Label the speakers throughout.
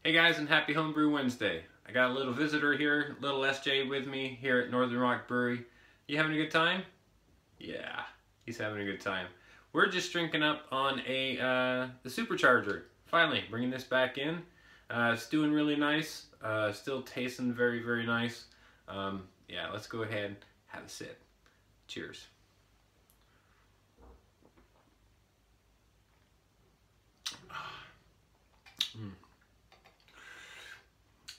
Speaker 1: Hey guys, and happy Homebrew Wednesday. I got a little visitor here, little SJ with me here at Northern Rock Brewery. You having a good time? Yeah, he's having a good time. We're just drinking up on the supercharger. Finally, bringing this back in. It's doing really nice. Still tasting very, very nice. Yeah, let's go ahead and have a sip. Cheers.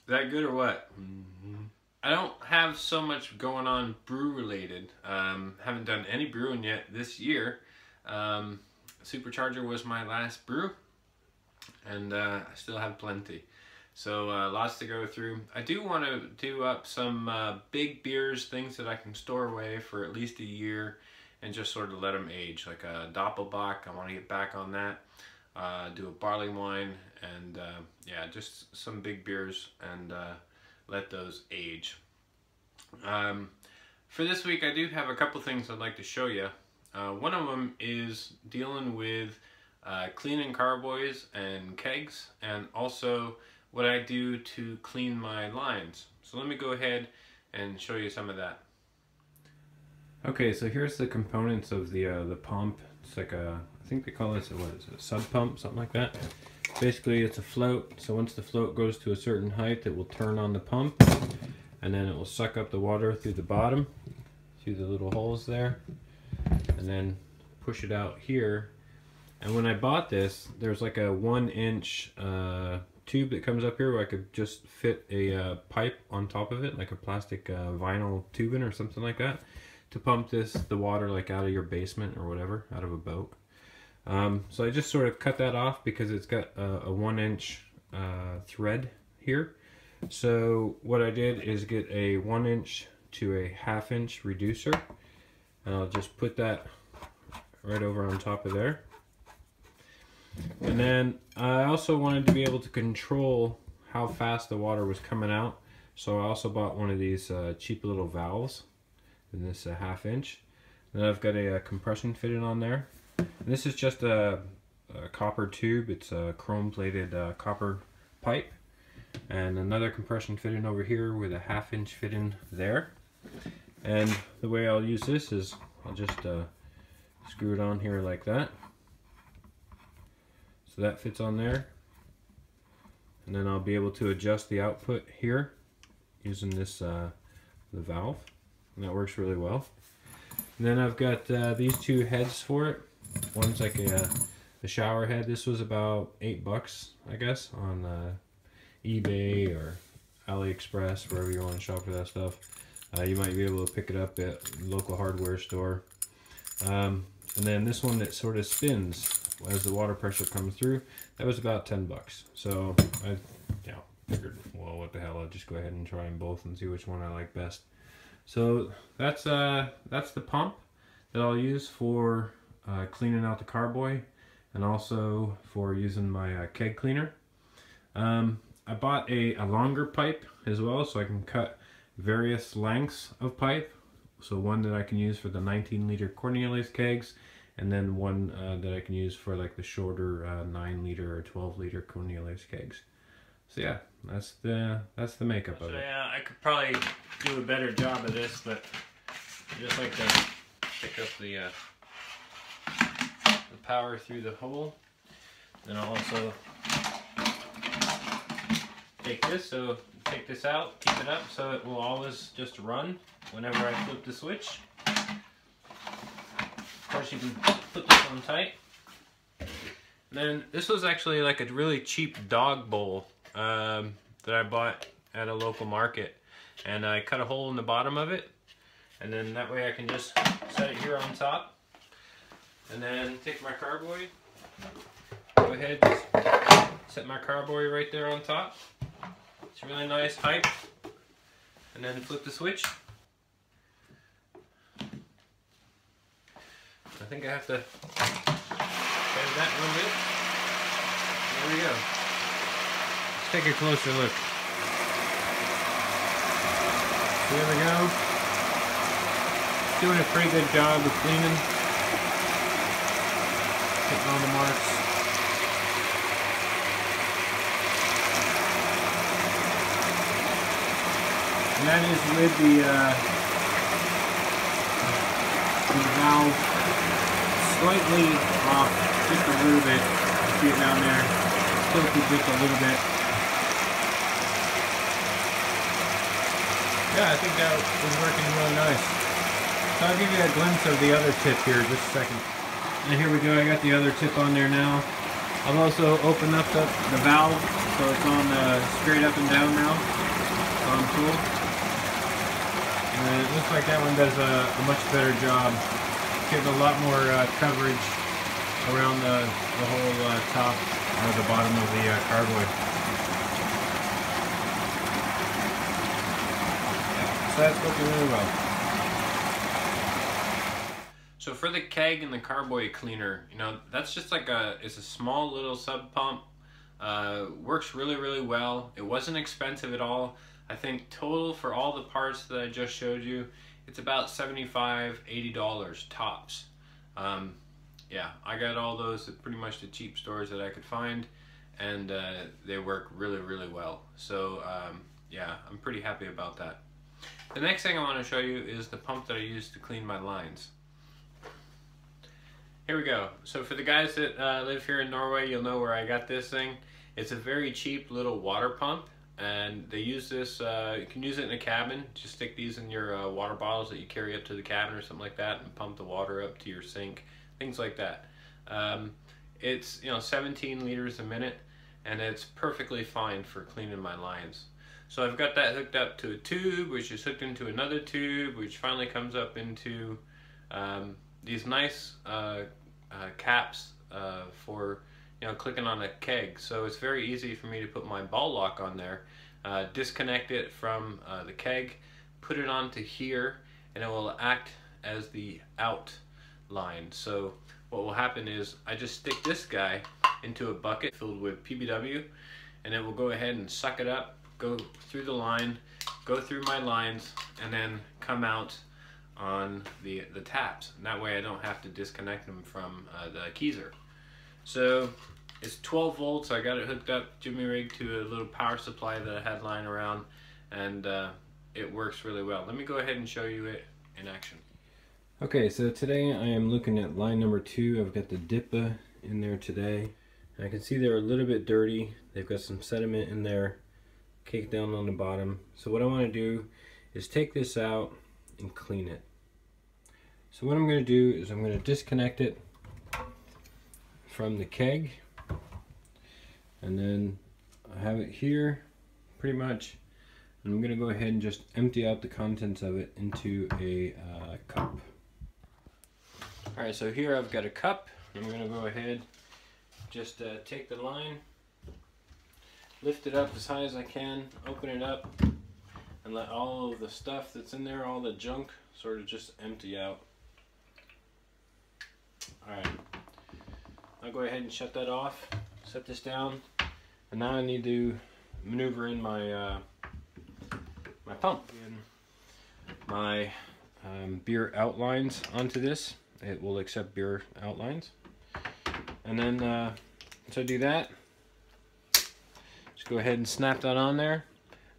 Speaker 1: Is that good or what? Mm-hmm. I don't have so much going on brew related. Haven't done any brewing yet this year. Supercharger was my last brew, and I still have plenty. So lots to go through. I do want to do up some big beers, things that I can store away for at least a year and just sort of let them age. Like a Doppelbock, I want to get back on that. Do a barley wine, and yeah, just some big beers and let those age. For this week I do have a couple things I'd like to show you. One of them is dealing with cleaning carboys and kegs, and also what I do to clean my lines. So let me go ahead and show you some of that. Okay, so here's the components of the pump. It's like a, I think they call this, what is it, a sub pump, something like that. Basically it's a float, so once the float goes to a certain height it will turn on the pump, and then it will suck up the water through the bottom, through the little holes there, and then push it out here. And when I bought this, there's like a 1-inch tube that comes up here where I could just fit a pipe on top of it, like a plastic vinyl tubing or something like that, to pump the water like out of your basement or whatever, out of a boat. So I just sort of cut that off because it's got a 1-inch thread here. So what I did is get a 1-inch to a 1/2-inch reducer, and I'll just put that right over on top of there. And then I also wanted to be able to control how fast the water was coming out, so I also bought one of these cheap little valves in this 1/2-inch. Then I've got a compression fitted on there. And this is just a copper tube. It's a chrome plated copper pipe, and another compression fitting over here with a 1/2-inch fitting there. And the way I'll use this is I'll just screw it on here like that. So that fits on there, and then I'll be able to adjust the output here using this the valve, and that works really well. And then I've got these two heads for it. One's like a shower head. This was about $8, I guess, on eBay or AliExpress, wherever you want to shop for that stuff. You might be able to pick it up at a local hardware store. And then this one that sort of spins as the water pressure comes through, that was about $10. So I figured, well, what the hell, I'll just go ahead and try them both and see which one I like best. So that's the pump that I'll use for cleaning out the carboy, and also for using my keg cleaner. I bought a longer pipe as well, so I can cut various lengths of pipe. So one that I can use for the 19-liter Cornelius kegs, and then one that I can use for like the shorter 9-liter or 12-liter Cornelius kegs. So yeah, that's the makeup of it. Yeah, I could probably do a better job of this, but I just like to pick up the power through the hole. Then I'll also take this out, keep it up so it will always just run whenever I flip the switch. Of course, you can put this on tight. And then this was actually like a really cheap dog bowl that I bought at a local market, and I cut a hole in the bottom of it, and then that way I can just set it here on top, and then take my carboy, go ahead, just set my carboy right there on top. It's a really nice height, and then flip the switch. I think I have to bend that a little bit. There we go. Let's take a closer look. Here we go. Doing a pretty good job of cleaning. Hitting all the marks. and that is with the valve slightly off, just a little bit. You see it down there, tilted just a little bit. Yeah, I think that was working really nice. So I'll give you a glimpse of the other tip here, just a second. And here we go, I got the other tip on there now. I've also opened up the valve, so it's on straight up and down now, on full. And it looks like that one does a much better job. Gives a lot more coverage around the whole top or the bottom of the carboy. So that's working really well. So for the keg and the carboy cleaner, you know, that's just like it's a small little sub pump. Works really, really well. It wasn't expensive at all. I think total for all the parts that I just showed you, it's about $75, $80 tops. Yeah, I got all those at pretty much the cheap stores that I could find, and they work really, really well. So yeah, I'm pretty happy about that. The next thing I want to show you is the pump that I use to clean my lines. Here we go. So for the guys that live here in Norway, you'll know where I got this thing. It's a very cheap little water pump, and they use this, you can use it in a cabin. Just stick these in your water bottles that you carry up to the cabin or something like that, and pump the water up to your sink, things like that. It's, you know, 17 liters a minute, and it's perfectly fine for cleaning my lines. So I've got that hooked up to a tube, which is hooked into another tube, which finally comes up into these nice caps for, you know, clicking on a keg. So it's very easy for me to put my ball lock on there, disconnect it from the keg, put it onto here, and it will act as the out line. So what will happen is I just stick this guy into a bucket filled with PBW, and it will go ahead and suck it up, go through the line, go through my lines, and then come out on the taps. And that way I don't have to disconnect them from the keezer. So it's 12 volts. I got it hooked up, jimmy rigged to a little power supply that I had lying around, and it works really well. Let me go ahead and show you it in action. Okay, so today I am looking at line number 2. I've got the dippa in there today. And I can see they're a little bit dirty. They've got some sediment in there, caked down on the bottom. So what I want to do is take this out and clean it. So what I'm going to do is I'm going to disconnect it from the keg, and then I have it here pretty much, and I'm going to go ahead and just empty out the contents of it into a cup. Alright, so here I've got a cup. I'm going to go ahead, just take the line, lift it up as high as I can, open it up, and let all of the stuff that's in there, all the junk, sort of just empty out. Alright, I'll go ahead and shut that off, set this down, and now I need to maneuver in my my pump. My beer outlines onto this. It will accept beer outlines. And then, so I do that, just go ahead and snap that on there.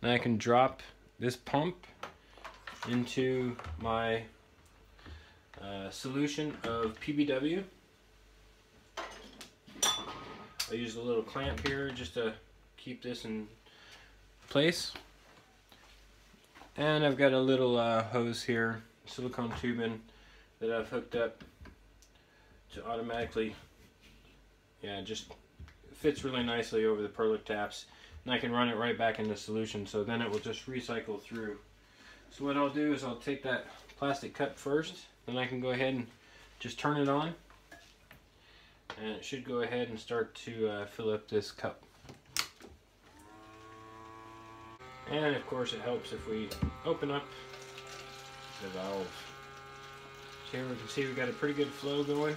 Speaker 1: Now I can drop this pump into my solution of PBW. I use a little clamp here just to keep this in place. And I've got a little hose here, silicone tubing, that I've hooked up to automatically, yeah, just fits really nicely over the perlick taps. And I can run it right back into solution, so then it will just recycle through. So what I'll do is I'll take that plastic cup first, then I can go ahead and just turn it on, and it should go ahead and start to fill up this cup. And of course it helps if we open up the valve. So here we can see we've got a pretty good flow going.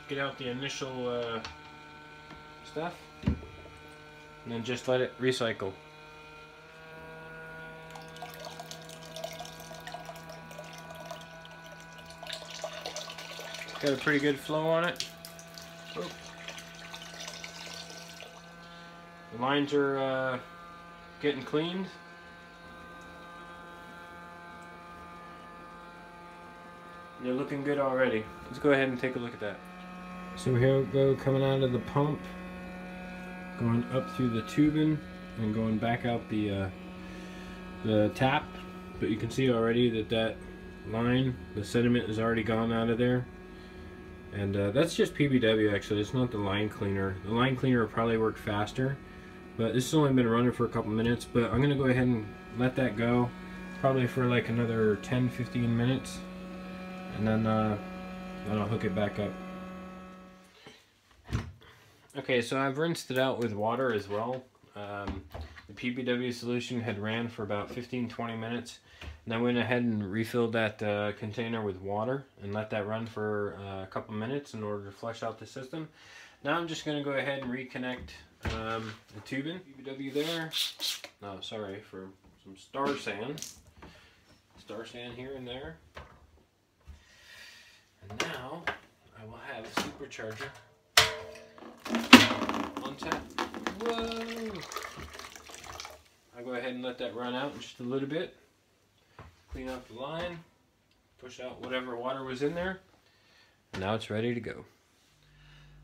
Speaker 1: Get out the initial stuff, and then just let it recycle. Got a pretty good flow on it. Oh. The lines are getting cleaned. They're looking good already. Let's go ahead and take a look at that. So here we go, coming out of the pump, going up through the tubing and going back out the tap. But you can see already that line, the sediment is already gone out of there. And that's just PBW actually, it's not the line cleaner. The line cleaner will probably work faster, but this has only been running for a couple minutes. But I'm gonna go ahead and let that go, probably for like another 10-15 minutes. And then I'll hook it back up. Okay, so I've rinsed it out with water as well. The PBW solution had ran for about 15-20 minutes. And I went ahead and refilled that container with water and let that run for a couple minutes in order to flush out the system. Now I'm just going to go ahead and reconnect the tubing. PBW there. No, sorry, for some star sand. Star sand here and there. And now I will have a supercharger on tap. Whoa! I'll go ahead and let that run out in just a little bit. Clean up the line, push out whatever water was in there, and now it's ready to go.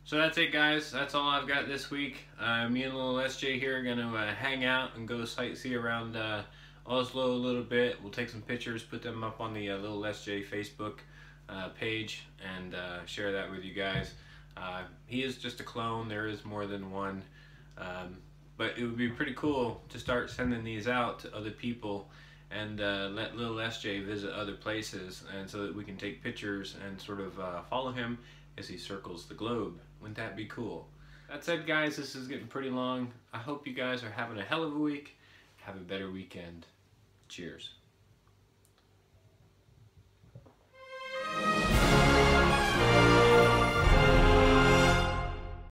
Speaker 1: So that's it, guys. That's all I've got this week. Me and little SJ here are gonna hang out and go sightsee around Oslo a little bit. We'll take some pictures, put them up on the little SJ Facebook page, and share that with you guys. He is just a clone. There is more than one, but it would be pretty cool to start sending these out to other people and let little SJ visit other places, and so that we can take pictures and sort of follow him as he circles the globe. Wouldn't that be cool? That said, guys, this is getting pretty long. I hope you guys are having a hell of a week. Have a better weekend. Cheers.